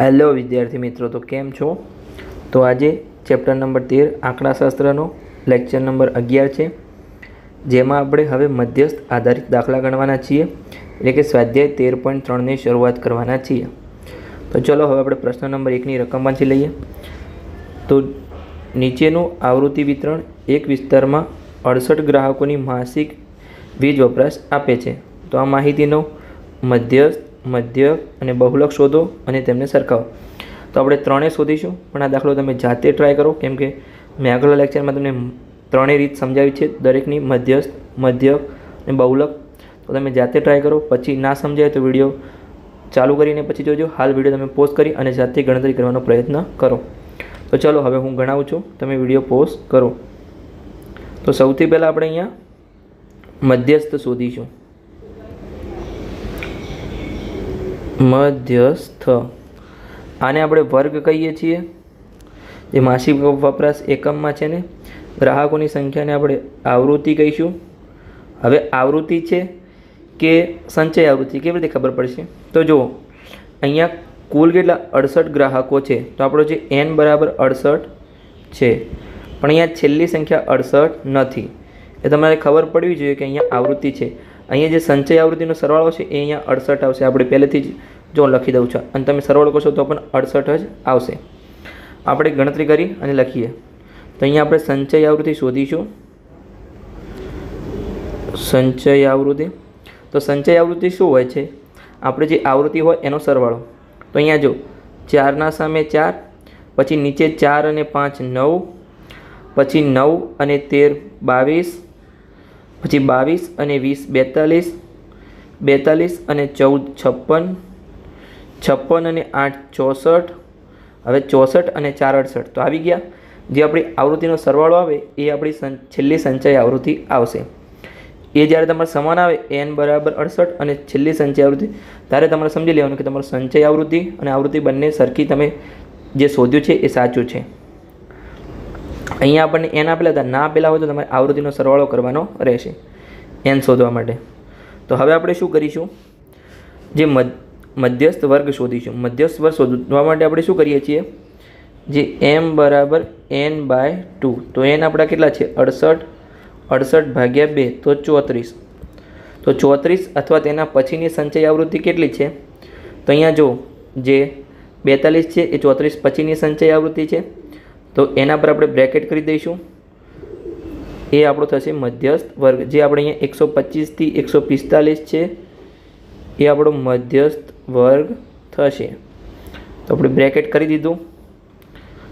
Hello વિદ્યાર્થી મિત્રો, તો કેમ છો? તો આજે ચેપ્ટર નંબર 13 આંકડાશાસ્ત્રનો લેક્ચર નંબર 11 છે, જેમાં આપણે હવે મધ્યસ્થ આધારિત દાખલા ગણવાના છીએ, એટલે કે સ્વાધ્યાય 13.3ની શરૂઆત કરવાના છીએ. તો ચલો હવે આપણે પ્રશ્ન નંબર 1ની રકમ વાંચી લઈએ. તો નીચેનું આવૃત્તિ વિતરણ એક વિસ્તારમાં 68 ગ્રાહકોની માસિક વીજ વપરાશ આપે છે. તો આ માહિતીનો મધ્યસ્થ, મધ્યક અને બહુલક શોધો અને તેમને સરખાવો. તો આપણે ત્રણેય શોધીશું, પણ આ દાખલો તમે જાતે ટ્રાય કરો, કેમ કે મેં આગળના લેક્ચરમાં તમને ત્રણેય રીત સમજાવી છે દરેકની, મધ્યસ્થ, મધ્યક અને બહુલક. તો તમે જાતે ટ્રાય કરો. પછી ના સમજાય તો વિડીયો ચાલુ કરીને પછી જોજો. હાલ વિડીયો તમે પોઝ કરી અને જાતે ગણતરી કરવાનો પ્રયત્ન કરો. તો ચલો હવે હું ગણાવું છું, તમે વિડીયો પોઝ કરો. તો સૌથી પહેલાં આપણે અહીંયા મધ્યસ્થ શોધીશું. મધ્યસ્થ, આને આપણે વર્ગ કહીએ છીએ, જે માસિક વપરાશ એકમમાં છે ને. ગ્રાહકોની સંખ્યાને આપણે આવૃત્તિ કહીશું. હવે આવૃત્તિ છે કે સંચય આવૃત્તિ કેવી રીતે ખબર પડશે? તો જુઓ, અહીંયા કુલ કેટલા 68 ગ્રાહકો છે, તો આપણો જે n બરાબર 68 છે, પણ અહીંયા છેલ્લી સંખ્યા 68 નથી. એ તમારે ખબર પડવી જોઈએ કે અહીંયા આવૃત્તિ છે. અહીંયા જે સંચય આવૃત્તિનો સરવાળો છે એ અહીંયા 68 આવશે. આપણે પહેલેથી જ જો લખી દઉં છું, અને તમે સરવાળો કરશો તો પણ 68 જ આવશે. આપણે ગણતરી કરી અને લખીએ. તો અહીંયા આપણે સંચય આવૃત્તિ શોધીશું. સંચય આવૃત્તિ, તો સંચય આવૃત્તિ શું હોય છે? આપણે જે આવૃત્તિ હોય એનો સરવાળો. તો અહીંયા જો 4 સામે 4, પછી નીચે 4 અને 5 9, પછી 9 અને 13 22, પછી 22 અને 20 42, 42 અને 14 56, 56 અને 8 64, હવે 64 અને 4 68. તો આવી ગયા. જે આપણી આવૃત્તિનો સરવાળો આવે એ આપણી છેલ્લી સંચય આવૃત્તિ આવશે. એ જ્યારે તમારે સમાન આવે n બરાબર 68 અને છેલ્લી સંચય આવૃત્તિ, ત્યારે તમારે સમજી લેવાનું કે તમારું સંચય આવૃત્તિ અને આવૃત્તિ બંને સરખી તમે જે શોધ્યું છે એ સાચું છે. અહીંયા આપણને n આપેલા હતા, ના આપેલા હોય તો તમારે આવૃત્તિનો સરવાળો કરવાનો રહેશે n શોધવા માટે. તો હવે આપણે શું કરીશું? જે મધ્યસ્થ વર્ગ શોધીશું. મધ્યસ્થ વર્ગ શોધવા માટે આપણે શું કરીએ છીએ? જે m બરાબર n/2. તો n આપણા કેટલા છે? 68. 68 ભાગ્યા 2 તો 34. તો 34 અથવા તેના પછીની સંચય આવૃત્તિ કેટલી છે? તો અહીંયા જો, જે 42 છે એ 34 પછીની સંચય આવૃત્તિ છે. તો એના પર આપણે બ્રેકેટ કરી દઈશું. એ આપણો થશે મધ્યસ્થ વર્ગ. જે આપણે અહીંયા 125 થી 145 છે એ આપણો મધ્યસ્થ વર્ગ થશે. તો આપણે બ્રેકેટ કરી દીધું.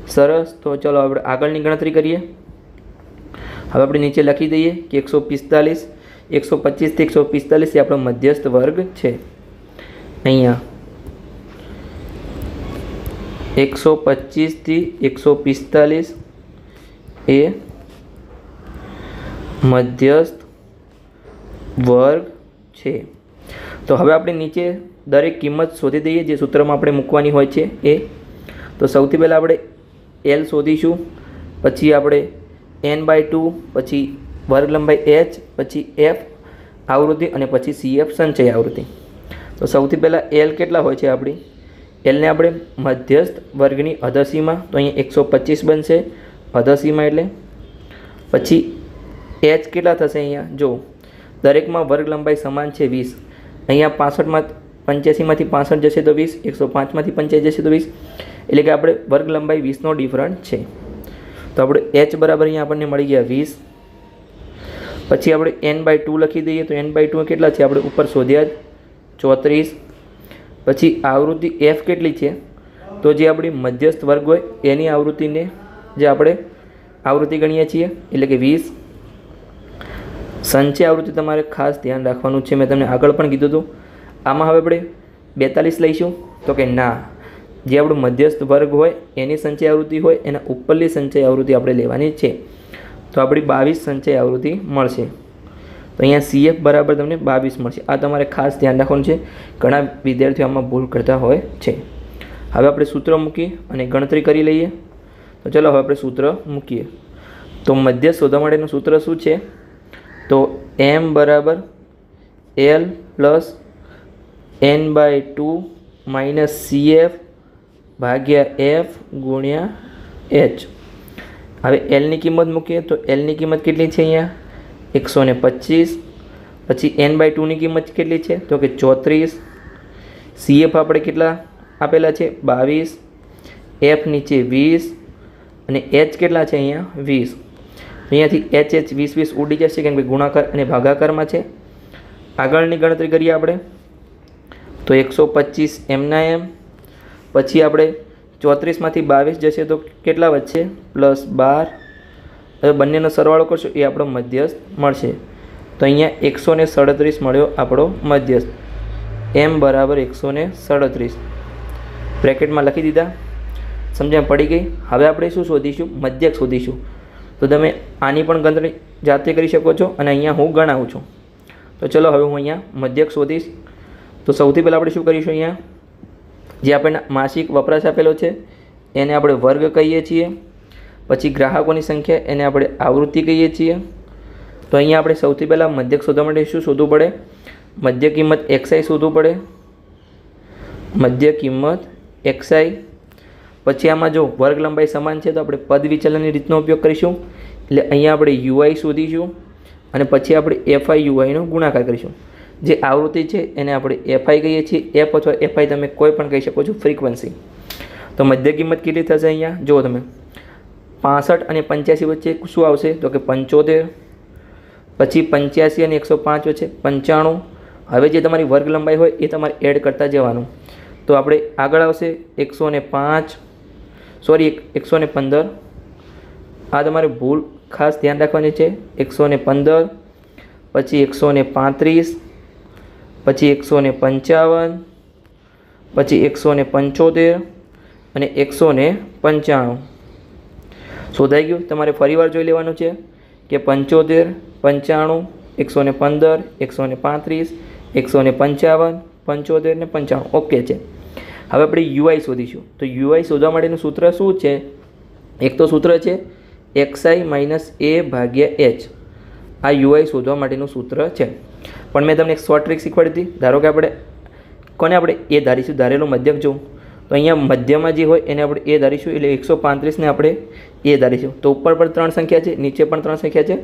સરસ. તો ચલો આપણે આગળની ગણતરી કરીએ. હવે આપણે નીચે લખી દઈએ કે 145, 125 થી 145 એ આપણો મધ્યસ્થ વર્ગ છે. અહીંયા 125 થી 145 એ મધ્યસ્થ વર્ગ છે. તો હવે આપણે નીચે દરેક કિંમત શોધી દઈએ જે સૂત્રમાં આપણે મૂકવાની હોય છે એ. તો સૌથી પહેલાં આપણે L શોધીશું, પછી આપણે n/2, પછી વર્ગ લંબાઈ h, પછી f આવૃત્તિ અને પછી cf સંચય આવૃત્તિ. તો સૌથી પહેલાં L કેટલા હોય છે આપણી? Lને આપણે મધ્યસ્થ વર્ગની અધસીમાં, તો અહીંયા 125 બનશે અધસીમાં એટલે. પછી h કેટલા થશે? અહીંયા જો દરેકમાં વર્ગ લંબાઈ સમાન છે 20. અહીંયા 85માંથી 65 જશે તો 20, 105માંથી 85 જશે તો 20, એટલે કે આપણે વર્ગ લંબાઈ 20નો ડિફરન્ટ છે. તો આપણે h બરાબર અહીંયા આપણને મળી ગયા 20. પછી આપણે n/2 લખી દઈએ. તો n/2 કેટલા છે? આપણે ઉપર શોધ્યા જ 34. પછી આવૃત્તિ f કેટલી છે? તો જે આપણી મધ્યસ્થ વર્ગ હોય એની આવૃત્તિને જે આપણે આવૃત્તિ ગણીએ છીએ, એટલે કે 20. સંચય આવૃત્તિ તમારે ખાસ ધ્યાન રાખવાનું છે, મેં તમને આગળ પણ કીધું હતું. આમાં હવે આપણે 42 લઈશું તો કે ના, જે આપણું મધ્યસ્થ વર્ગ હોય એની સંચય આવૃત્તિ હોય એના ઉપરની સંચય આવૃત્તિ આપણે લેવાની છે. તો આપણી 22 સંચય આવૃત્તિ મળશે. તો અહીંયા CF બરાબર તમને 22 મળશે. આ તમારે ખાસ ધ્યાન રાખવાનું છે. ઘણા વિદ્યાર્થીઓ આમાં ભૂલ કરતા હોય છે. હવે આપણે સૂત્ર મૂકી અને ગણતરી કરી લઈએ. તો ચલો હવે આપણે સૂત્ર મૂકીએ. તો મધ્યસ્થ શોધવા માટેનું સૂત્ર શું છે? તો m બરાબર L plus n/2 minus CF ભાગ્યા એફ ગુણ્યા એચ. હવે એલની કિંમત મૂકીએ તો એલની કિંમત કેટલી છે અહીંયા 125. પછી n/2ની કિંમત કેટલી છે તો કે 34. CF આપણે કેટલા આપેલા છે 22. F નીચે 20 અને H કેટલા છે અહીંયા 20. અહીંયાથી H 20 ઉડી જશે કેમ કે ગુણાકાર અને ભાગાકારમાં છે. આગળની ગણતરી કરીએ આપણે તો 125 એમના એમ. પછી આપણે 34માંથી 22 જશે તો કેટલા વધશે +12. હવે બંનેનો સરવાળો કરશો એ આપણો મધ્યસ્થ મળશે. તો અહીંયા 137 મળ્યો આપણો મધ્યસ્થ. m બરાબર 137 બ્રેકેટમાં લખી દીધા. સમજણ પડી ગઈ. હવે આપણે શું શોધીશું મધ્યક શોધીશું. તો તમે આની પણ ગણતરી જાતે કરી શકો છો અને અહીંયા હું ગણાવું છું. તો ચલો હવે હું અહીંયા મધ્યક શોધીશ. તો સૌથી પહેલાં આપણે શું કરીશું અહીંયા જે આપણને માસિક વપરાશ આપેલો છે એને આપણે વર્ગ કહીએ છીએ. પછી ગ્રાહકોની સંખ્યા એને આપણે આવૃત્તિ કહીએ છીએ. તો અહીંયા આપણે સૌથી પહેલાં મધ્યક શોધવા માટે શું શોધવું પડે મધ્ય કિંમત xi શોધવું પડે. મધ્ય કિંમત xi. પછી આમાં જો વર્ગ લંબાઈ સમાન છે તો આપણે પદ વિચલનની રીતનો ઉપયોગ કરીશું. એટલે અહીંયા આપણે ui શોધીશું અને પછી આપણે fi uiનો ગુણાકાર કરીશું. જે આવૃત્તિ છે એને આપણે fi કહીએ છીએ. f અથવા fi તમે કોઈ પણ કહી શકો છો ફ્રીક્વન્સી. તો મધ્ય કિંમત કેટલી થશે અહીંયા જુઓ તમે 65 અને 85 વચ્ચે શું આવશે તો કે 75. પછી 85 અને 105 વચ્ચે 95. હવે જે તમારી વર્ગ લંબાઈ હોય એ તમારે એડ કરતા જવાનું. તો આપણે આગળ આવશે 115. આ તમારે ભૂલ ખાસ ધ્યાન રાખવાની છે. 115 પછી 135 પછી 155 પછી 175 અને 195 શોધાઈ ગયું. તમારે ફરીવાર જોઈ લેવાનું છે કે 75 95 115 135 155 75 ને 95 ઓકે છે. હવે આપણે ui શોધીશું. તો ui શોધવા માટેનું સૂત્ર શું છે એક તો સૂત્ર છે xi - a ભાગ્યા h. આ ui શોધવા માટેનું સૂત્ર છે. પણ મેં તમને એક શોર્ટ ટ્રીક શીખવાડી હતી. ધારો કે આપણે એ ધારીશું ધારેલો મધ્યક જોઉં તો અહીંયા મધ્યમાં જે હોય એને આપણે એ ધારીશું એટલે 135ને આપણે એ ધારીશું. તો ઉપર પર 3 સંખ્યા છે નીચે પણ 3 સંખ્યા છે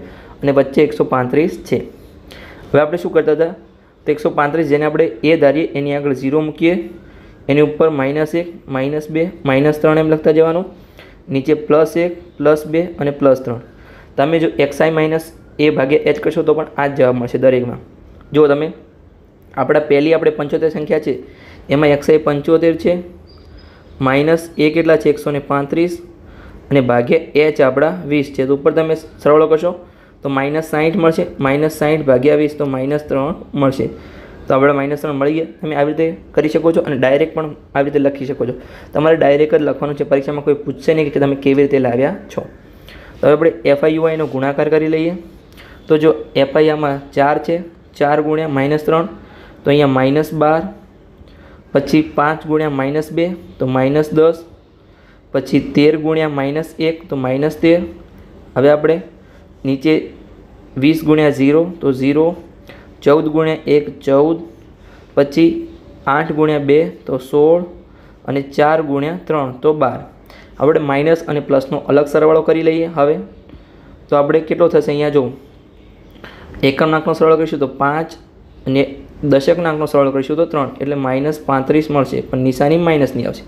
અને વચ્ચે 135 છે. હવે આપણે શું કરતા હતા તો 135 જેને આપણે એ ધારીએ એની આગળ 0 મૂકીએ. એની ઉપર -1 -2 -3 એમ લખતા જવાનું. નીચે +1 +2 અને +3. તમે જો xi - a ભાગ્યા h કરશો તો પણ આ જ જવાબ મળશે દરેકમાં. જો તમે આપણે 75 સંખ્યા છે એમાં xi 75 છે -a કેટલા છે 135 અને ભાગ્યા h આપણા 20 છે. તો ઉપર તમે સરવાળો કરશો તો -60 મળશે. -60 ભાગ્યા 20 તો -3 મળશે. તો આપણે -3 મળી ગયા. તમે આવી રીતે કરી શકો છો અને ડાયરેક્ટ પણ આવી રીતે લખી શકો છો. તમારે ડાયરેક્ટ જ લખવાનું છે. પરીક્ષામાં કોઈ પૂછશે નહીં કે તમે કેવી રીતે લાવ્યા છો. તો હવે આપણે fi uiનો ગુણાકાર કરી લઈએ. તો જો fi આમાં 4 છે 4 ગુણ્યા -3 તો અહીંયા -12. પછી 5 ગુણ્યા -2 તો -10. પછી 13 ગુણ્યા -1 તો -13. હવે આપણે નીચે 20 ગુણ્યા 0 તો 0. 14 ગુણ્યા 1 14. પછી 8 ગુણ્યા 2 તો 16 અને 4 ગુણ્યા 3 તો 12. આપણે માઇનસ અને પ્લસનો અલગ સરવાળો કરી લઈએ. હવે તો આપણે કેટલો થશે અહીંયા જો એકમ નાકનો સરવાળો કરીશું તો 5 અને દશક નાકનો સરવાળો કરીશું તો 3 એટલે -35 મળશે. પણ નિશાની માઇનસની આવશે.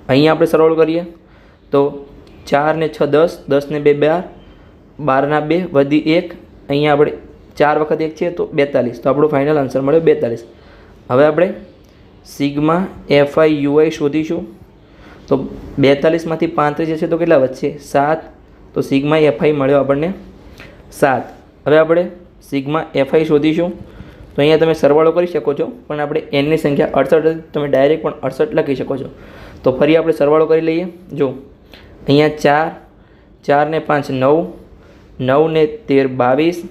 અહીંયા આપણે સરવાળો કરીએ તો 4 ને 6 10 10 ને 2 12 12 ના 2 વધી 1. અહીંયા આપણે 4 વખત 1 છે તો 42. તો આપણો ફાઇનલ આન્સર મળ્યો 42. હવે આપણે સિગ્મા fi ui શોધીશું. તો 42માંથી 35 જશે તો કેટલા વધશે 7. તો સિગ્મા fi મળ્યો આપણને 7. હવે આપણે સિગ્મા fi શોધીશું. તો અહીંયા તમે સરવાળો કરી શકો છો પણ આપણે nની સંખ્યા 68 તમે ડાયરેક્ટ પણ 68 લખી શકો છો. તો ફરી આપણે સરવાળો કરી લઈએ. જો અહીંયા 4 ને 5 9 9 ને 13 22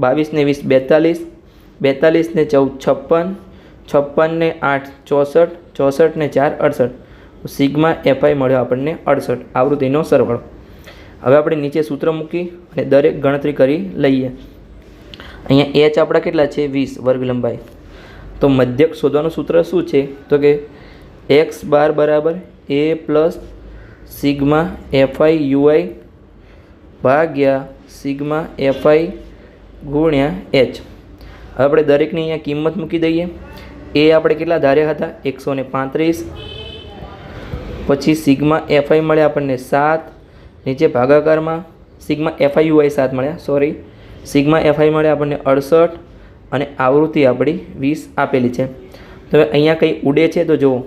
22 ને 20 42 42 ને 14 56 56 ને 8 64 64 ને 4 68. સિગ્મા fi મળ્યો આપણને 68 આવૃત્તિનો સરવાળો. હવે આપણે નીચે સૂત્ર મૂકી અને દરેક ગણતરી કરી લઈએ. અહીંયા h આપણા કેટલા છે 20 વર્ગ લંબાઈ. તો મધ્યક શોધવાનું સૂત્ર શું છે તો કે x બાર બરાબર એ પ્લસ સિગ્મા એફઆઈ યુઆઈ ભાગ્યા સિગ્મા એફઆઈ ગુણ્યા એચ. હવે આપણે દરેકની અહીંયા કિંમત મૂકી દઈએ. એ આપણે કેટલા ધાર્યા હતા? 135. પછી સિગ્મા એફઆઈ મળે આપણને 7. નીચે ભાગાકારમાં સિગ્મા એફઆઈ યુઆઈ 7 મળ્યા, સોરી, સિગ્મા એફઆઈ મળે આપણને 68 અને આવૃત્તિ આપણી 20 આપેલી છે. તો હવે અહીંયા કંઈ ઉડે છે તો જુઓ,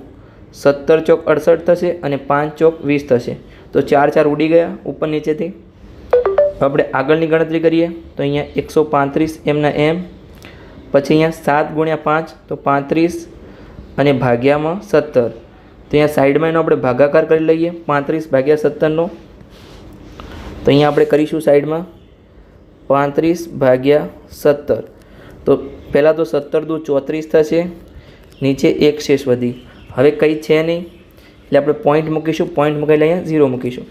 17 ચોક 68 થશે અને 5 ચોક 20 થશે. તો 4 4 ઉડી ગયા ઉપર નીચેથી. આપણે આગળની ગણતરી કરીએ તો અહીંયા 135 એમના એમ, પછી અહીંયા 7 ગુણ્યા 5 તો 35 અને ભાગ્યામાં 17. તો અહીંયા સાઈડમાં એનો આપણે ભાગાકાર કરી લઈએ 35 ભાગ્યા 17નો. તો અહીંયા આપણે કરીશું સાઈડમાં 35 ભાગ્યા 17. તો પહેલાં તો 17 દુ 34 થશે, નીચે એક શેષ વધી. હવે કંઈ છે નહીં એટલે આપણે પોઈન્ટ મૂકીશું. પોઈન્ટ મૂકેલા અહીંયા 0 મૂકીશું.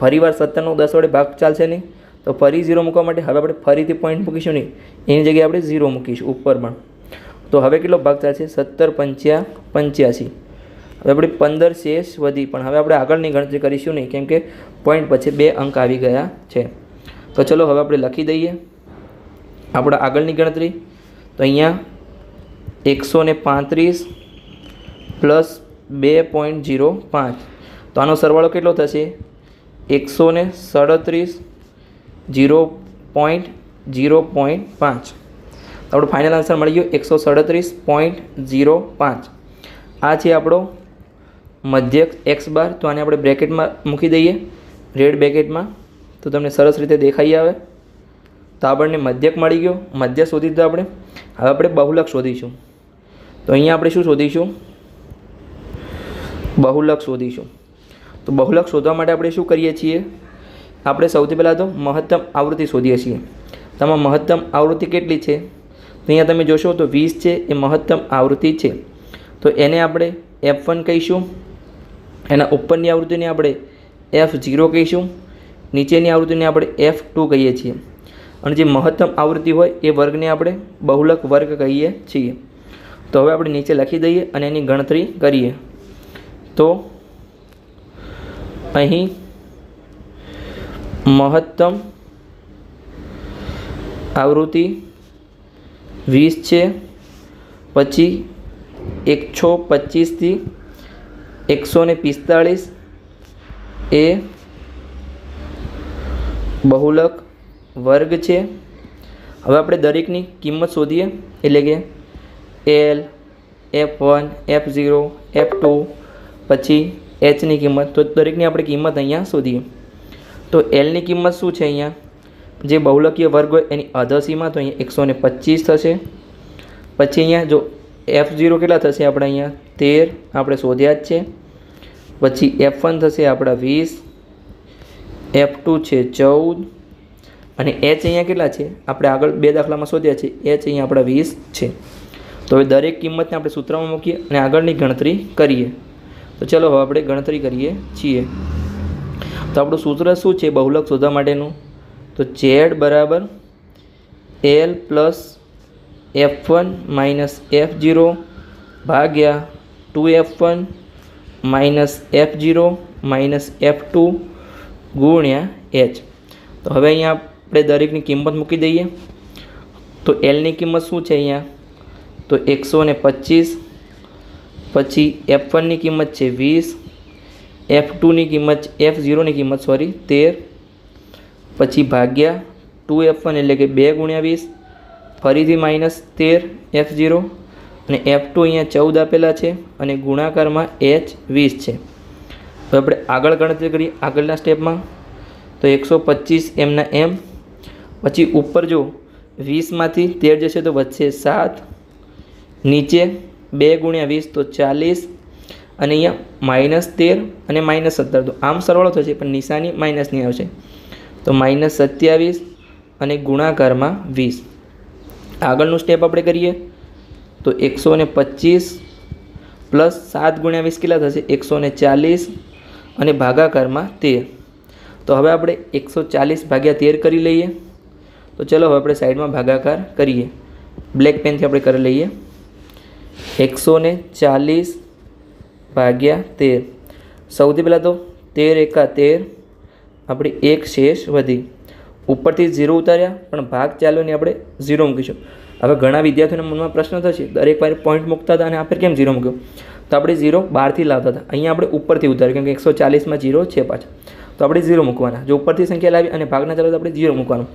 ફરીવાર 17નો 10 વડે ભાગ ચાલશે નહીં, તો ફરી 0 મૂકવા માટે હવે આપણે ફરીથી પોઈન્ટ મૂકીશું નહીં, એની જગ્યાએ આપણે 0 મૂકીશું ઉપર પણ. તો હવે કેટલો ભાગ ચાલશે? 17 પંચ્યા 85. હવે આપણે 15 શેષ વધી, પણ હવે આપણે આગળની ગણતરી કરીશું નહીં કેમ કે પોઈન્ટ પછી 2 અંક આવી ગયા છે. તો ચલો હવે આપણે લખી દઈએ આપણા આગળની ગણતરી. તો અહીંયા 135 પ્લસ 2.05. તો આનો સરવાળો કેટલો થશે? 137 0.05. આપણો ફાઇનલ આન્સર મળી ગયો 137.05. આ છે આપણો મધ્યક એક્સ બાર. તો આને આપણે બ્રેકેટમાં મૂકી દઈએ, રેડ બ્રેકેટમાં, તો તમને સરસ રીતે દેખાઈ આવે. તો આપણને મધ્યક મળી ગયો. મધ્ય શોધી દીધો આપણે. હવે આપણે બહુલક શોધીશું. તો અહીંયા આપણે શું શોધીશું? બહુલક શોધીશું. તો બહુલક શોધવા માટે આપણે શું કરીએ છીએ? આપણે સૌથી પહેલાં તો મહત્તમ આવૃત્તિ શોધીએ છીએ. તેમાં મહત્તમ આવૃત્તિ કેટલી છે? તો અહીંયા તમે જોશો તો 20 છે, એ મહત્તમ આવૃત્તિ છે. તો એને આપણે F1 કહીશું. એના ઉપરની આવૃત્તિને આપણે F0 કહીશું. નીચેની આવૃત્તિને આપણે F2 કહીએ છીએ. અને જે મહત્તમ આવૃત્તિ હોય એ વર્ગને આપણે બહુલક વર્ગ કહીએ છીએ. તો હવે આપણે નીચે લખી દઈએ અને એની ગણતરી કરીએ. તો અહીં મહત્તમ આવૃત્તિ 20 છે, પછી 125 થી 145 એ બહુલક વર્ગ છે. હવે આપણે દરેકની કિંમત શોધીએ, એટલે કે L, F1, F0, F2, પછી Hની કિંમત. તો દરેકની આપણે કિંમત અહીંયા શોધીએ. તો Lની કિંમત શું છે? અહીંયા જે બહુલકીય વર્ગ હોય એની અધસીમાં, તો અહીંયા 125 થશે. પછી અહીંયા જો F0 કેટલા થશે? આપણે અહીંયા 13 આપણે શોધ્યા જ છે. પછી F1 થશે આપણા 20, F2 છે 14 અને H અહીંયા કેટલા છે? આપણે આગળ 2 દાખલામાં શોધ્યા છે. H અહીંયા આપણા 20 છે. તો હવે દરેક કિંમતને આપણે સૂત્રમાં મૂકીએ અને આગળની ગણતરી કરીએ. તો ચલો હવે આપણે ગણતરી કરીએ છીએ. તો આપણું સૂત્ર શું છે બહુલક શોધવા માટેનું? તો Z બરાબર L plus F1 minus F0 ભાગ્યા 2F1 minus F0 minus F2 ગુણ્યા H. તો હવે અહીંયા આપણે દરેકની કિંમત મૂકી દઈએ. તો Lની કિંમત શું છે અહીંયા? તો 125. પછી F1ની કિંમત છે 20, F2ની કિંમત F0ની કિંમત 13, પછી ભાગ્યા 2F1 એટલે કે 2 ગુણ્યા 20, ફરીથી માઇનસ 13 F0 અને F2 અહીંયા 14 આપેલા છે અને ગુણાકારમાં H 20 છે. તો આપણે આગળ ગણતરી કરીએ આગળના સ્ટેપમાં. તો 125 એમના એમ, પછી ઉપર જો 20માંથી 13 જશે તો વધશે 7, નીચે 2 ગુણ્યા 20 તો 40 અને અહીંયા -13 અને -17. તો આમ સરવાળો થશે પણ નિશાની માઇનસની આવશે. તો -27 અને ગુણાકારમાં 20. આગળનું સ્ટેપ આપણે કરીએ તો 125 પ્લસ 7 ગુણ્યા 20 કેટલા થશે? 140 અને ભાગાકારમાં 13. તો હવે આપણે 140 ભાગ્યા 13 કરી લઈએ. તો ચલો હવે આપણે સાઈડમાં ભાગાકાર કરીએ. બ્લેક પેનથી આપણે કરી લઈએ. 140 ભાગ્યા 13. સૌથી પહેલાં તો 13 એકા 13, આપણી એક શેષ વધી. ઉપરથી 0 ઉતાર્યા પણ ભાગ ચાલ્યો ને આપણે 0 મૂકીશું. હવે ઘણા વિદ્યાર્થીઓના મનમાં પ્રશ્ન થશે, દરેક વાર પોઈન્ટ મૂકતા હતા અને આપણે કેમ 0 મૂક્યો? તો આપણે 0 બહારથી લાવતા હતા, અહીંયા આપણે ઉપરથી ઉતાર્યું કેમ કે 140માં 0 છે પાછા, તો આપણે 0 મૂકવાના. જો ઉપરથી સંખ્યા લાવી અને ભાગના ચાલો તો આપણે 0 મૂકવાનું,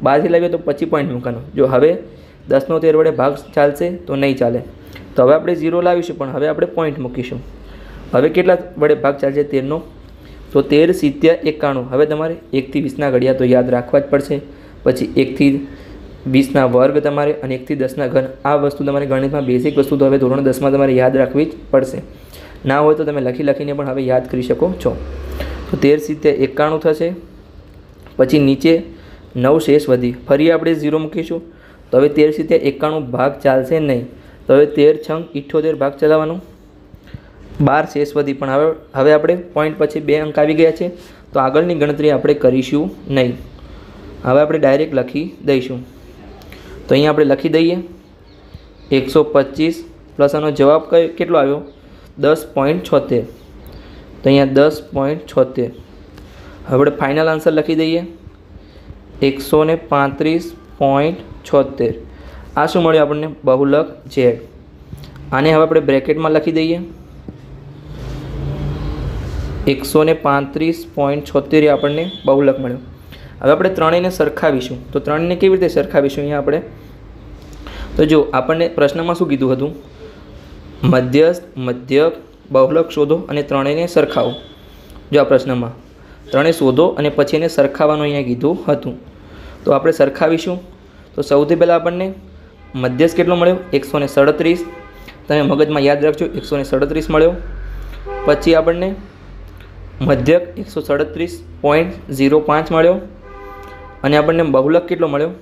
બહારથી લાવીએ તો પછી પોઈન્ટ મૂકવાનું. જો હવે 10નો 13 વડે ભાગ ચાલશે તો નહીં ચાલે, તો હવે આપણે 0 લાવીશું પણ હવે આપણે પોઈન્ટ મૂકીશું. હવે કેટલા વડે ભાગ ચાલશે 13નો? તો 13 70 91. હવે તમારે 1 થી 20ના ઘડિયા તો યાદ રાખવા જ પડશે, પછી 1 થી 20ના વર્ગ તમારે અને 1 થી 10ના ઘન. આ વસ્તુ તમારે ગણિતમાં બેઝિક વસ્તુ તો હવે ધોરણ 10માં તમારે યાદ રાખવી જ પડશે. ના હોય તો તમે લખીને પણ હવે યાદ કરી શકો છો. તો 13 70 91 થશે. પછી નીચે 9 શેષ વધી, ફરી આપણે 0 મૂકીશું. તો હવે 13 70 91 ભાગ ચાલશે નહીં, તો હવે 13 છંગ 78 ભાગ ચલાવવાનો. 12 શેષ વધી, પણ હવે આપણે પોઈન્ટ પછી 2 અંક આવી ગયા છે, તો આગળની ગણતરી આપણે કરીશું નહીં. હવે આપણે ડાયરેક્ટ લખી દઈશું. તો અહીંયા આપણે લખી દઈએ 125 પ્લસ આનો જવાબ કેટલો આવ્યો? 10.76. તો અહીંયા 10.76. હવે આપણે ફાઇનલ આન્સર લખી દઈએ 135.76. આ શું મળ્યું આપણને? બહુલક ઝેડ. આને હવે આપણે બ્રેકેટમાં લખી દઈએ 135.76 આપણને બહુલક મળ્યો. હવે આપણે ત્રણેયને સરખાવીશું. તો ત્રણેયને કેવી રીતે સરખાવીશું? અહીંયા આપણે તો જો આપણને પ્રશ્નમાં શું કીધું હતું? મધ્યસ્થ, મધ્યક, બહુલક શોધો અને ત્રણેયને સરખાવો. જો આ પ્રશ્નમાં ત્રણેય શોધો અને પછી એને સરખાવવાનું અહીંયા કીધું હતું. તો આપણે સરખાવીશું. તો સૌથી પહેલાં આપણને મધ્યસ્થ કેટલો મળ્યો? 137. તમે મગજમાં યાદ રાખજો 137 મળ્યો. પછી આપણને મધ્યક 137.05 મળ્યો અને આપણને બહુલક કેટલો મળ્યો?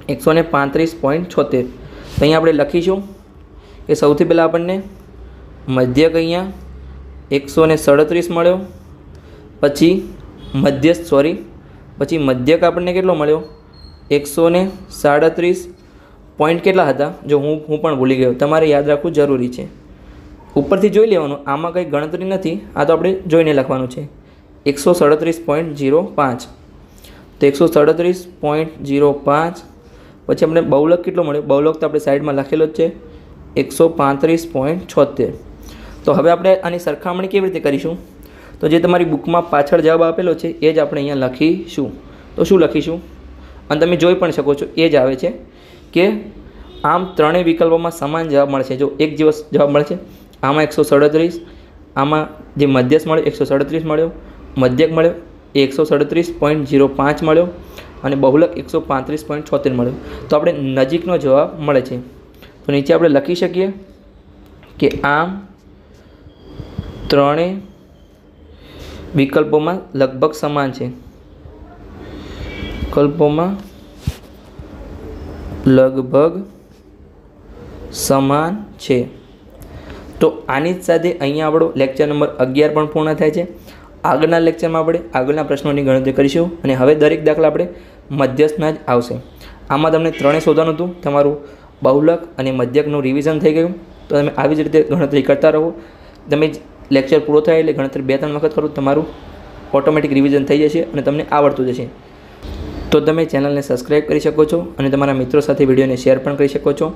135.76. તો અહીંયા આપણે લખીશું કે સૌથી પહેલાં આપણને મધ્યક અહીંયા 137 મળ્યો, પછી પછી મધ્યક આપણને કેટલો મળ્યો? 137 પોઈન્ટ કેટલા હતા? જો હું પણ ભૂલી ગયો, તમારે યાદ રાખવું જરૂરી છે. ઉપરથી જોઈ લેવાનું, આમાં કંઈ ગણતરી નથી, આ તો આપણે જોઈને લખવાનું છે. 137.05. તો 137.05 પછી આપણે બહુલક કેટલો મળ્યો? બહુલક તો આપણે સાઈડમાં લખેલો જ છે 135.76. તો હવે આપણે આની સરખામણી કેવી રીતે કરીશું? તો જે તમારી બુકમાં પાછળ જવાબ આપેલો છે એ જ આપણે અહીંયા લખીશું. તો શું લખીશું? અને તમે જોઈ પણ શકો છો એ જ આવે છે કે આમ ત્રણેય વિકલ્પોમાં સમાન જવાબ મળશે. જો એક જેવો જવાબ મળશે, આમાં 137, આમાં જે મધ્યસ્થ મળ્યો 137 મળ્યો, મધ્યક મળ્યો એ 137.05 મળ્યો અને બહુલક 135.76 મળ્યો. તો આપણે નજીકનો જવાબ મળે છે. તો નીચે આપણે લખી શકીએ કે આમ ત્રણેય વિકલ્પોમાં લગભગ સમાન છે. વિકલ્પોમાં લગભગ સમાન છે. તો આની જ સાથે અહીંયા આપણો લેક્ચર નંબર 11 પણ પૂર્ણ થાય છે. આગળના લેક્ચરમાં આપણે આગળના પ્રશ્નોની ગણતરી કરીશું અને હવે દરેક દાખલા આપણે મધ્યસ્થના જ આવશે. આમાં તમને ત્રણેય શોધવાનું હતું. તમારું બહુલક અને મધ્યકનું રિવિઝન થઈ ગયું. તો તમે આવી જ રીતે ગણતરી કરતા રહો. તમે લેક્ચર પૂરો થાય એટલે ગણતરી 2-3 વખત કરો, તમારું ઓટોમેટિક રિવિઝન થઈ જશે અને તમને આવડતું જશે. તો તમે ચેનલને સબસ્ક્રાઈબ કરી શકો છો અને તમારા મિત્રો સાથે વિડીયોને શેર પણ કરી શકો છો.